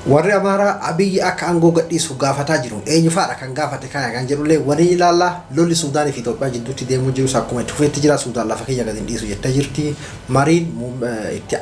warri Amaaraa Abiyyi akka aangoo gadhiisu gaafataa jiru. Eenyufaadha kan gaafate kana kan jedhullee wani ilaalla lolli Suudaanii fi Itoophiyaa jidduutti deemuu jiru akkuma itti fufeetti jira. Suudaan lafa kiyya gadi hin dhiisu jettee jirti. Mariin itti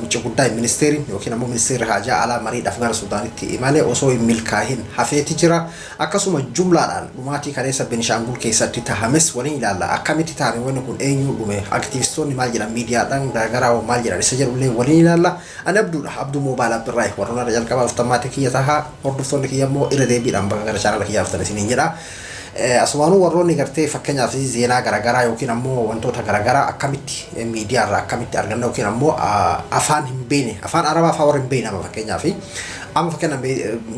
wucci guddaa ministeeriin yookiin ammoo ministeerri haajaa alaa mariidhaaf gara Suudaanitti imale osoo hin milkaa'in hafeeti jira. Akkasuma jumlaadhaan dhumaatii kaleessa Beenishaangul keessatti tahames wani ilaalla. Akkamitti tahame wanni kun eenyu dhume aktivistoonni maal jedhan miidiyaadhaan garaagaraa maal jedhan isa jedhullee wani ilaalla. Ani Abduudha Abduu Moobaala Birraay warroon jalqaba automatic kiyya taha hordoftoonni kiyya immoo irra deebiidhaan bakka gara chaanala kiyyaa dhuftan isiniin jedha. Asumaanuu warroonni gartee fakkeenyaaf seenaa garaagaraa yookiin ammoo wantoota garaagaraa akkamitti miidiyaarraa akkamitti arganna yookiin ammoo afaan hin beekne afaan arabaa afaan warra hin beekne amma fakkeenyaaf amma fakkeenyaaf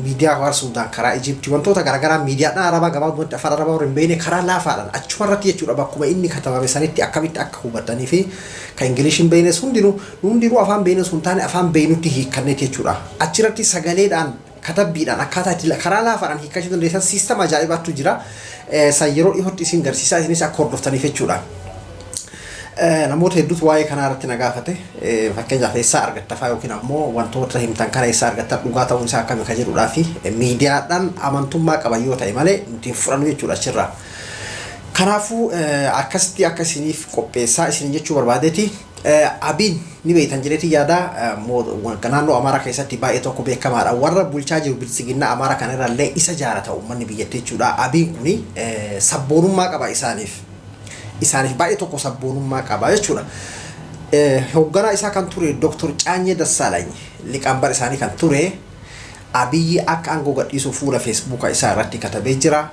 miidiyaa warra Suudaan karaa Ijiptii wantoota garaagaraa miidiyaadhaan arabaa gabaabumatti afaan arabaa warra hin beekne karaa laafaadhaan achumarratti jechuudha bakkuma inni katabame sanitti akkamitti akka hubatanii fi kan Ingiliishiin beeknes hundinuu afaan beeknes sun taane afaan beeknutti hiikkanneeti jechuudha. Achirratti sagaleedhaan katabbiidhaan akkaataa itti karaa laafaadhaan hiikkachuu dandeessan siistama ajaa'ibaatu jira. San yeroo dhiyootti isin garsiisaa isinis akka hordoftaniif jechuudha. Namoota hedduutu waa'ee kanaa irratti na gaafate. Fakkeenyaaf eessaa argatta fa'aa yookiin ammoo wantoota himtan kana eessaa argatta dhugaa ta'uun isaa akkami kan jedhuudhaa fi miidiyaadhaan amantummaa qaban yoo ta'e malee nuti fudhannu jechuudha achirraa. Kanaafuu akkasitti akka isiniif qopheessaa isin jechuu barbaadeeti. Abiin ni beektan jedheeti yaada naannoo Amaaraa keessatti baay'ee tokko beekamaadha. Warra bulchaa jiru bilisiginnaa Amaaraa kanarraallee isa jaalata uummanni biyyattii jechuudha. Abiin kuni sabboonummaa qaba isaaniif baay'ee tokko sabboonummaa qaba jechuudha. Hoogganaa isaa kan ture Dr. Caanyee Dassaalany liqaambar isaanii kan ture Abiyyi akka aangoo gadhiisuu fuula Feesbuuka isaa irratti katabee jira.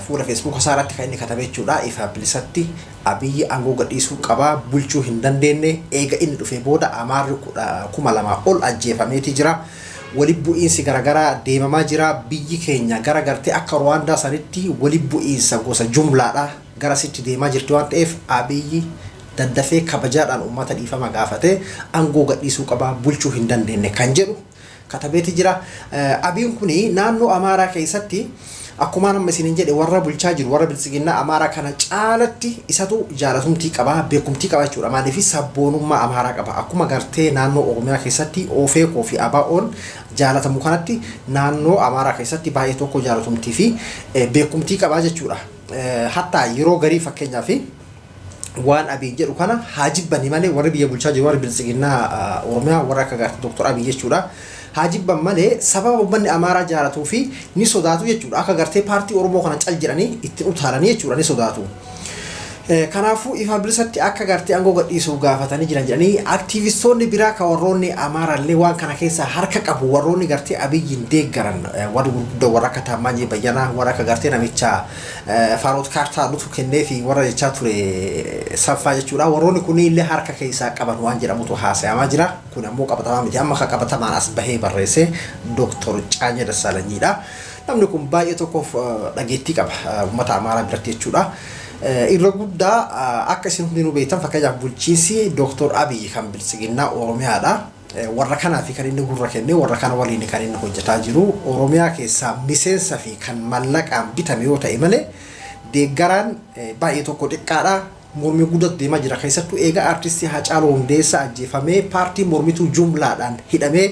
Fuula Feesbuuka isaa irratti kan inni katabee jechuudha. Ifa bilisatti Abiyyi aangoo gadhiisuu qaba bulchuu hin dandeenye eega inni dhufee booda Amaarri 2000 ol ajjeefameeti jira. Walitti bu'iinsi garaagaraa deemamaa jira. Biyyi keenya gara gartee akka Ruwaandaa sanitti walitti bu'iinsa gosa jumlaadha gara sitti deemaa jirti waan ta'eef Abiyyi daddafee kabajaadhaan uummata dhiifama gaafate aangoo gadhiisuu qaba bulchuu hin dandeenye kan jedhu katabeeti jira. Abiyyiin kuni naannoo Amaaraa keessatti akkuma nama isiniin jedhe warra bulchaa jiru warra bilisiginnaa Amaaraa kana caalatti isatu jaalatumtii qaba beekumtii qaba jechuudha. Maaliif sabboonummaa Amaaraa qaba akkuma gartee naannoo Oromiyaa keessatti OFECO fi ABO'n jaalatamu kanatti naannoo Amaaraa keessatti baay'ee tokko jaalatumtii fi beekumtii qaba jechuudha. Hatta yeroo garii fakkeenyaaf waan Abiy jedhu kana haajibbani malee warri biyya bulchaa jiru warri bilisiginnaa Oromiyaa warra akka gartee Dr. Abiy jechuudha. Haajibban malee sababa uummanni Amaaraa jaalatuu fi ni sodaatu jechuudha. Akka gartee paartii Oromoo kana cal jedhanii ittiin utaalanii jechuudha ni sodaatu. Kanaafuu ifa bilisatti akka gartee aangoo gadhiisuu gaafatanii jedhanii aktivistoonni biraa ka warroonni Amaaraallee waan kana keessa harka qabu warroonni gartee Abiyyiin deeggaran warri gurguddoo warra akka Taammaanyee Bayyanaa warra akka gartee namicha Faaroot Kaartaa nutu kennee fi warra jechaa ture saffaa jechuudha. Warroonni kunillee harka keessaa qaban waan jedhamutu haasayamaa jira. Kun ammoo qabatamaa miti amma qabatamaan as bahee barreesse Dr. Caanyee Dassaalanyiidha. Namni kun baay'ee tokkoof dhageettii qaba uummata Amaaraa biratti jechuudha. Irra guddaa akka isin hundinuu beektan fakkeenyaaf bulchiinsi Dr. Abiy kan bilisiginnaa Oromiyaadha. Warra kanaa fi kan inni gurra kenne warra kana waliin kan inni hojjetaa jiru Oromiyaa keessaa miseensa fi kan mallaqaan bitame yoo ta'e malee deeggaraan baay'ee tokko xiqqaadha. Mormii guddatu deemaa jira keessattuu eega artistii Hacaaluu Hundeessaa ajjeefamee paartii mormituu jumlaadhaan hidhamee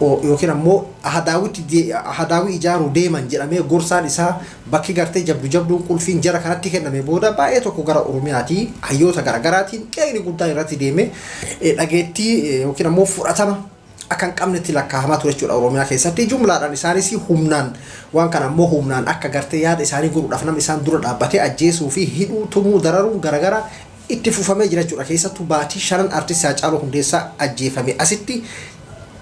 yookiin ammoo ahadaawii ijaaruu deeman jedhamee gorsaan isaa bakki gartee jabduun qulfiin jara kanatti kenname booda baay'ee tokko gara Oromiyaatii hayyoota garaagaraatiin qe'ni guddaan irratti deeme dhageettii yookiin ammoo fudhatama akka hin qabnetti lakkaa'amaa ture jechuudha. Oromiyaa keessatti jumlaadhaan isaanis humnaan waan kana ammoo humnaan akka gartee yaada isaanii godhuudhaaf nama isaan dura dhaabbatee ajjeesuu fi hidhuu tumuu dararuun garaagaraa itti fufamee jira jechuudha. Keessattuu baatii 5 artistii Hacaaluu Hundeessaa ajjeefame asitti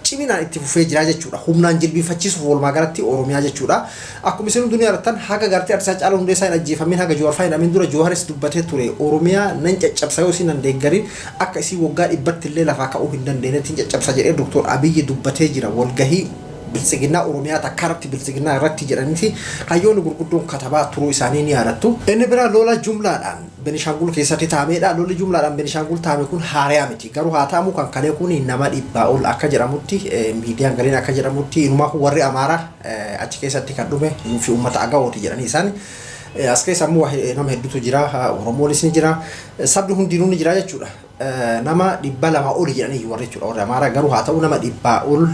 ciminaan itti fufee jira jechuudha. Humnaan jilbifachiisuuf walumaa galatti Oromiyaa jechuudha. Akkuma isin duniyaa irrattan haga gartee artistii Hacaaluu Hundeessaa hin ajjeefamin haga Jawaar Faayidaamin dura Jawaaris dubbatee ture Oromiyaa nan caccabsa yoo isin hin deeggarin akka isii waggaa 100 illee lafaa ka'uu hin dandeenyetti caccabsa jedhee Dr. Abiy dubbatee jira walgahii bilisiginnaa Oromiyaa takkaratti bilisiginnaa irratti jedhaniiti hayyoonni gurguddoon katabaa turuu isaanii ni yaadattu. Inni biraa lola jumlaadhaan Beenishaangul keessatti taameedha. Lolli jumlaadhaan Beenishaangul taame kun haaraa miti. Garuu haa ta'u kan kalee kun nama 100 ol akka jedhamutti miidiyaan gariin akka jedhamutti inumaa warri Amaaraa achi keessatti kan dhume fi uummata agawooti jedhanii isaan as keessa ammoo nama hedduutu jira. Oromoonis ni jira. Sabni hundinuu ni jira jechuudha. Nama 200 ol jedhanii warri jechuudha warri Amaaraa garuu haa ta'u nama 100 ol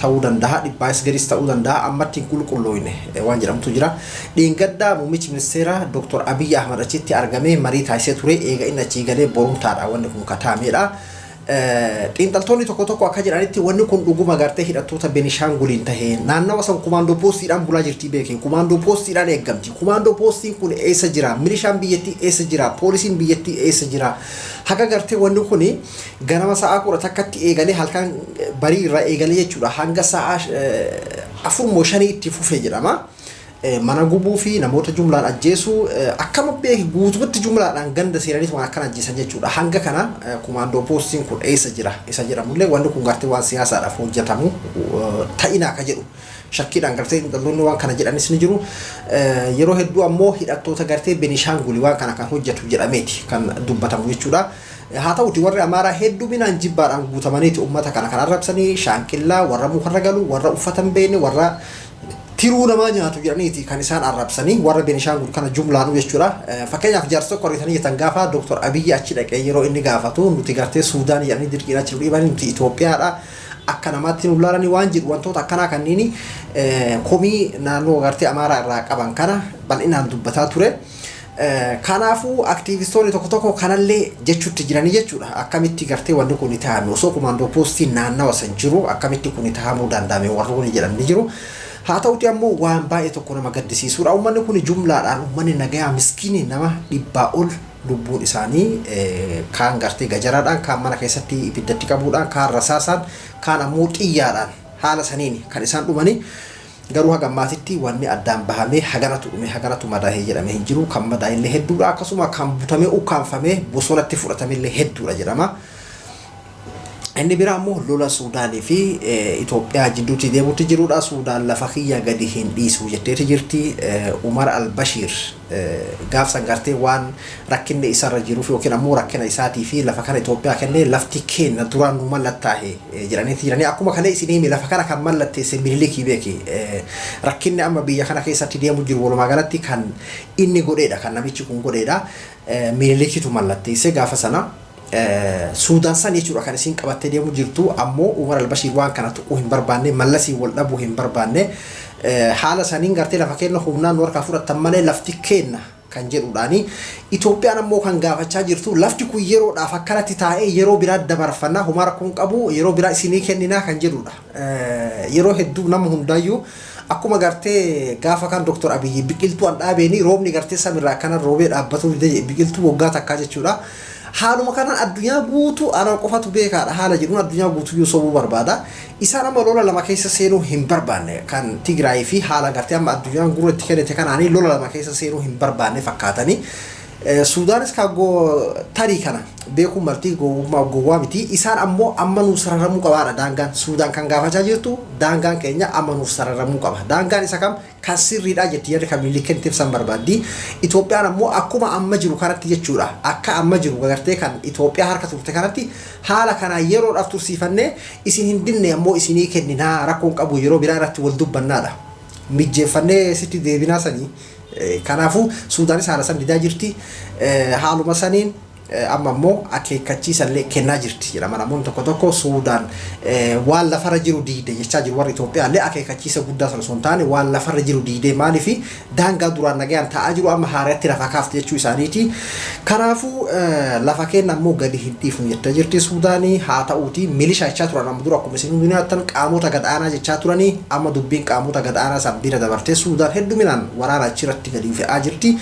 ta'uu danda'a dhibbaas gadis ta'uu danda'a ammatti qulqulloofne waan jedhamtu jira. Dhiingaddaa muummichi ministeera Dr. Abiy Ahmad achitti argamee marii taasisee ture eega inni achii galee borumtaadha wanni kun kataamedha. Xiinxaltoonni tokko tokko akka jedhanitti wanni kun dhuguma gartee hidhattoota Benishaanguliin tahee naannawa san kumaandoo poostiidhaan bulaa jirti beekee kumaandoo poostiidhaan eeggamti. Kumaandoo poostiin kun eessa jira? Milishaan biyyattii eessa jira? Poolisiin biyyattii eessa jira? Haga gartee wanni kun ganama sa'a 11tti eegalee halkan barii irraa eegalee jechuudha hanga sa'a 4-5 itti fufee jedhama. Mana gubuu fi namoota jumlaan ajjeesuu akkama beeki guutuutti jumlaadhaan ganda seenanii waan akkana ajjeesan jechuudha. Hanga kana kumaandoo poostiin kun eessa jira? Isa jedhamullee wanni kun gartee waan siyaasaadhaaf hojjetamu ta'ina akka jedhu shakkiidhaan gartee xiinxaltoonni waan kana jedhanis ni jiru. Yeroo hedduu ammoo hidhattoota gartee Benishaangul waan kana kan hojjetu jedhameeti kan dubbatamu jechuudha. Haa ta'uti warri Amaaraa hedduminaan jibbaadhaan guutamaniiti uummata kana kan arrabsanii shaanqillaa warra mukarra galu warra uffatan beekne warra tiruu namaa nyaatu jedhaniiti kan isaan arrabsanii warra Benishaangul kana jumlaanu jechuudha. Fakkeenyaaf jaarsa qorritanii jetan gaafa Dr. Abiy achi dhaqee yeroo inni gaafatu nuti gartee Suudaan jedhanii dirqiin achi dhiibanii nuti Itoophiyaadha akka namaatti nu laalanii waan jedhu wantoota akkanaa kanniini komii naannoo gartee Amaaraa irraa qaban kana bal'inaan dubbataa ture. Kanaafuu aktiivistoonni tokko tokko kanallee jechuutti jiranii jechuudha. Akkamitti gartee wanni kun taa'ame osoo kumaandoo poostiin naannawa san jiru akkamitti kun taa'amuu danda'ame warroonni jedhan ni jiru. Haa ta'uti ammoo waan baay'ee tokko nama gaddisiisuudha. Uummanni kun jumlaadhaan uummanni nagayaa miskiini nama 100 ol lubbuun isaanii kaan gartee gajaraadhaan kaan mana keessatti ibiddatti qabuudhaan kaan rasaasaan kaan ammoo xiyyaadhaan haala saniin kan isaan dhumanii. Garuu haga ammaatitti wanni addaan bahamee haganatu dhume haganatu madaa'ee jedhamee hin jiru. Kan madaa'e illee hedduudha akkasuma kan butamee ukkaanfamee bosonatti fudhatame illee hedduudha jedhama. Inni biraa ammoo lola Suudaanii fi Itoophiyaa jidduutti deemuutti jirudha. Suudaan lafa kiyya gadi hin dhiisu jetteeti jirti. Umar al-Bashir gaafsan gartee waan rakkinni isarra jiruuf yookiin ammoo rakkina isaatii fi lafa kana Itoophiyaa kennee lafti kenna duraan nu mallattaa'e jedhaniiti jiranii. Akkuma kana isin himi lafa kana kan mallatteesse Minilikii beeki. Rakkinni amma biyya kana keessatti deemu jiru walumaa galatti kan inni godheedha kan namichi kun godheedha. Minilikiitu mallatteesse gaafa sana. Suudaan san jechuudha kan isin qabattee deemu jirtu ammoo Umar al-Bashir waan kana tuquu hin barbaanne mallasii wal dhabuu hin barbaanne haala saniin gartee lafa kenna humnaan warra fudhatan malee lafti kenna kan jedhuudhaani Itoophiyaan ammoo kan gaafachaa jirtu lafti kun yeroodhaaf akkanatti taa'ee yeroo biraa dabarfannaa humara kun qabu yeroo biraa isinii kenninaa kan jedhudha. Yeroo hedduu nama hundaayyuu akkuma gartee gaafa kan Dr. Abiy biqiltuu an dhaabeeni roobni gartee samirraa akkana roobee dhaabbatu biqiltuu waggaa takkaa jechuudha. Haaluma kanaan addunyaa guutuu ana qofatu beekaadha haala jedhuun addunyaa guutuu yoo sobuu barbaada. Isaan amma lola lama keessa seenuu hin barbaanne kan Tigraay fi haala gartee amma addunyaan gurra itti kennite kanaanii lola lama keessa seenuu hin barbaanne fakkaatanii. Sudaanis kaagoo tarii kana beekuu maltii gowwaa miti. Isaan ammoo amma nuuf sararamuu qabaadha daangaan. Sudaan kan gaafachaa jirtu daangaan keenya amma nuuf sararamuu qaba. Daangaan isa kam kan sirriidha jetti yeroo kamiillee kenniteef san barbaaddi. Itoophiyaan ammoo akkuma amma jiru kanatti jechuudha. Akka amma jiru gartee kan Itoophiyaa harka turte kanatti haala kana yeroodhaaf tursiifannee isin hin dinne ammoo isinii kenninaa rakkoon qabu yeroo biraa irratti wal dubbannaadha. Mijjeeffannee sitti deebinaa sanii. Kanaafuu Sudaanis haala san didaa jirti. Haaluma saniin amma ammoo akeekkachiisallee kennaa jirti jedhama namoonni tokko tokko. Sudaan waan lafarra jiru diide jechaa jiru warri Itoophiyaallee akeekkachiisa guddaa sana osoo hin taane waan lafarra jiru diidee maaliifi daangaa duraan nagayaan taa'aa jiru amma haaraatti lafa kaafte jechuu isaaniiti. Kanaafuu lafa kenna ammoo gadi hin dhiifnu jechaa jirti Sudaanii. Haa ta'uuti milishaa jechaa turan amma dura akkuma isin hundinattan qaamota gadaanaa jechaa turanii amma dubbiin qaamota gadaanaa san bira dabartee Sudaan hedduminaan waraana achirratti gadi fe'aa jirti.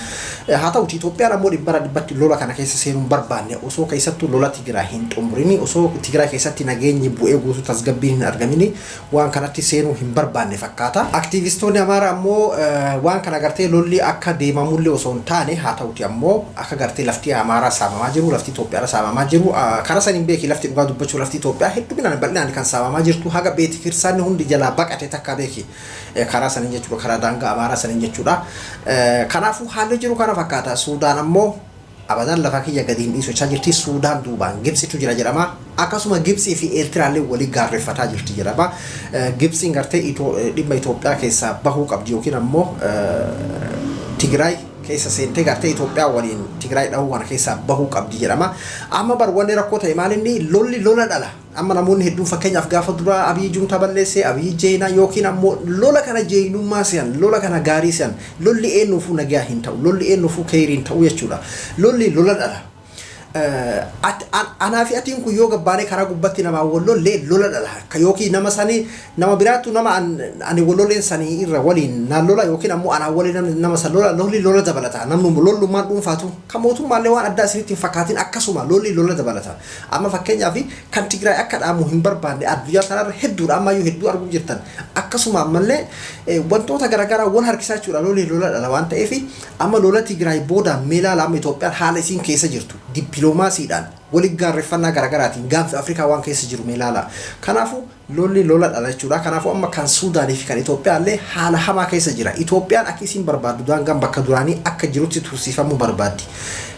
Haa ta'uuti Itoophiyaan ammoo dhibbatti lola kana keessa seenuun barbaanne osoo keessattuu lola Tigraay hin xumurini osoo Tigraay keessatti nageenyi bu'ee guutuu tasgabbiin hin argamini waan kanatti seenuu hin barbaanne fakkaata. Aktiivistoonni Amaaraa ammoo waan kana gartee lolli akka deemamullee osoo hin taane haa ta'uuti ammoo akka gartee lafti Amaaraa saamamaa jiru lafti Itoophiyaa saamamaa jiru karaa saniin beeki lafti dhugaa dubbachuu lafti Itoophiyaa hedduminaan bal'inaan kan saamamaa jirtu haga beeti kirsaanni hundi jalaa baqate takka beeki karaa saniin jechuudha karaa daangaa Amaaraa saniin jechuudha. Kanaafuu haalli jiru kana fakkaata. Sudaan ammoo abadan lafa kiyya gadi hin dhiisu jechaa jirti. Sudaan duubaan Gibsitu jira jedhama. Akkasuma Gibsii fi Eertiraallee walii gaarreeffataa jirti jedhama. Gibsiin gartee dhimma Itoophiyaa keessaa bahuu qabdi yookiin ammoo Tigraay keessa seentee gartee Itoophiyaa waliin Tigraay dhahuu kana keessa bahuu qabdi jedhama. Amma bar wanni rakkoo ta'e maalinni lolli lola dhala. Amma namoonni hedduun fakkeenyaaf gaafa dura Abiy Junta balleessee Abiy Jeenaa yookiin ammoo lola kana jeenummaa se'an lola kana gaarii se'an lolli eenyuufuu nagaa hin ta'u lolli eenyuufuu keerii hin ta'u jechuudha. Lolli lola dhala. Anaa fi atiin kun yoo gabbaanee karaa gubbatti nama wallollee lola dhala yookiin nama sanii nama biraattu nama ani wallolleen sanii irra waliin naan lola yookiin ammoo anaa waliin nama san lola lolli lola dabalata namni lollummaan dhuunfaatu kan mootummaallee waan addaa isinitti hin fakkaatin akkasuma lolli lola dabalata amma fakkeenyaaf kan Tigraay akka dhaamu hin barbaanne addunyaa kanarra hedduudha ammayyuu hedduu arguu jirtan akkasuma ammallee wantoota garaagaraa wal harkisaa jechuudha lolli lola dhala waan ta'eef amma lola Tigraay booda meelaa amma Itoophiyaan haala isiin keessa jirtu dippiloomaasiidhaan waliin gaarreeffannaa garaagaraatiin gaanfa Afrikaa waan keessa jiru meelaala. Kanaafuu lolli lola dhala jechuudha. Kanaafuu amma kan Suudaanii fi kan Itoophiyaallee haala hamaa keessa jira. Itoophiyaan akka isiin barbaaddu daangaan bakka duraanii akka jirutti tursiifamuu barbaaddi.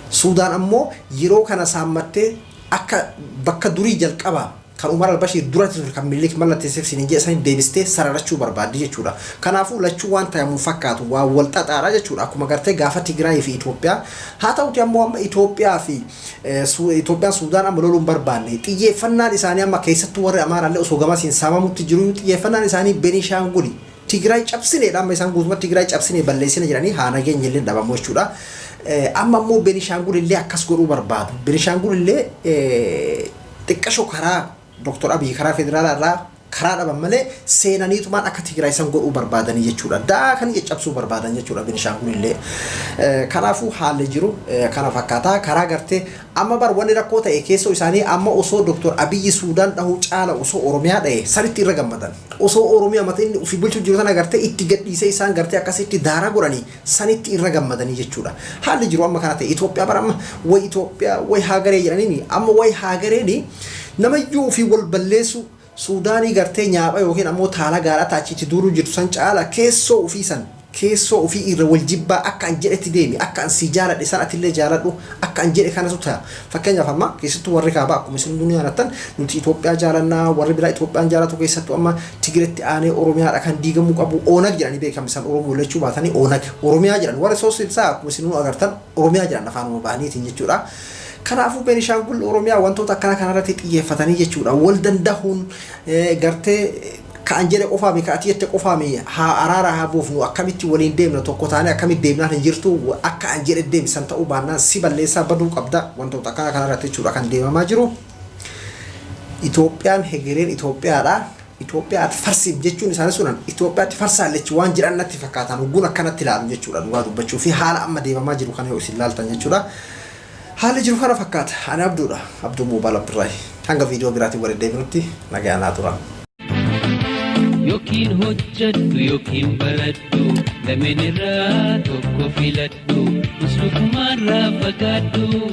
Suudaan ammoo yeroo kana saammattee akka bakka durii jalqabaa kan Umar al-Bashir duratti kan Milik mallatteesseef siin jeesanii deebistee sararachuu barbaaddi jechuudha. Kanaafuu lachuu waan ta'amu fakkaatu waa wal xaxaara jechuudha. Akkuma gartee gaafa Tigraay fi Itoophiyaa haa ta'uti ammoo amma Itoophiyaa fi Itoophiyaan Suudaan amma loluun barbaanne xiyyeeffannaan isaanii amma keessattuu warri Amaaraallee osoo gamasiin saamamutti jiru xiyyeeffannaan isaanii Beenishaangul Tigraay cabsineedha amma isaan guutummaatti Tigraay cabsinee balleessina jedhanii haa nageenya illee dhabamu jechuudha. Amma ammoo Beenishaangul illee akkas godhuu barbaadu. Beenishaangul illee xiqqashoo karaa Dr. Abiy karaa federaalaa irraa karaa dhaban malee seenaniitumaan akka Tigraay san godhuu barbaadanii jechuudha. Daa kan caccabsuu barbaadan jechuudha Beenishaangul illee. Kanaafuu haalli jiru kana fakkaataa karaa gartee amma bar wanni rakkoo ta'e keessoo isaanii amma osoo Dr. Abiy Suudaan dhahuu caala osoo Oromiyaa dhahe sanitti irra gammadan. Osoo Oromiyaa mata inni ofii bulchuu jiru sana gartee itti gadhiisee isaan gartee akkasitti daaraa godhanii sanitti irra gammadanii jechuudha. Haalli jiru amma kana ta'e Itoophiyaa bar amma way Itoophiyaa way haagaree jedhaniini amma way haagareen namayyuu fi wal balleessu Suudaanii gartee nyaapha yookiin ammoo taala gaaraa taachitti duruu jirtu san caala keessoo ofii san keessoo ofii irra wal jibbaa akka an jedhetti deemi akka an si jaaladhe san atillee jaaladhu akka an jedhe kanatu ta'a fakkeenyaaf amma keessattuu warri kaabaa akkuma isin duniyaa nattan nuti Itoophiyaa jaalannaa warri biraa Itoophiyaan jaalatu keessattuu amma Tigreetti aanee Oromiyaadha kan diigamuu qabu Onag jedhanii beekamu isaan Oromoo lechuu baatanii Onag Oromiyaa jedhan warri soosisaa akkuma isin agartan Oromiyaa jedhan afaan baaniitiin jechuudha. Kanaafuu Beenishaangul Oromiyaa wantoota akkana kanarratti xiyyeeffatanii jechuudha. Wal dandahuun gartee kan jedhe qofaami ka ati jette qofaami haa araara haa buufnu akkamitti waliin deemna tokko taane akkamitti deemnaan hin jirtu akka an jedhe deemsan ta'uu baannaan si balleessaa baduu qabda wantoota akkana kanarratti jechuudha kan deemamaa jiru. Itoophiyaan hegereen Itoophiyaadha. Itoophiyaatti farsiif jechuun isaanii sunan Itoophiyaatti farsaallechi waan jiran natti fakkaatan hogguun akkanatti ilaalu jechuudha dhugaa dubbachuu fi haala amma deemamaa jiru kana yoo isin ilaaltan jechuudha. Haalli jiru kana fakkaata. Ani Abduudha. Abduu Moobaal Abdurraahi. Hanga viidiyoo biraatiin waliin deebinutti nagaa naa tura. Yookiin hojjedhu yookiin baradhu lameen irraa tokko filadhu. Muslukumarraa fagaadhu.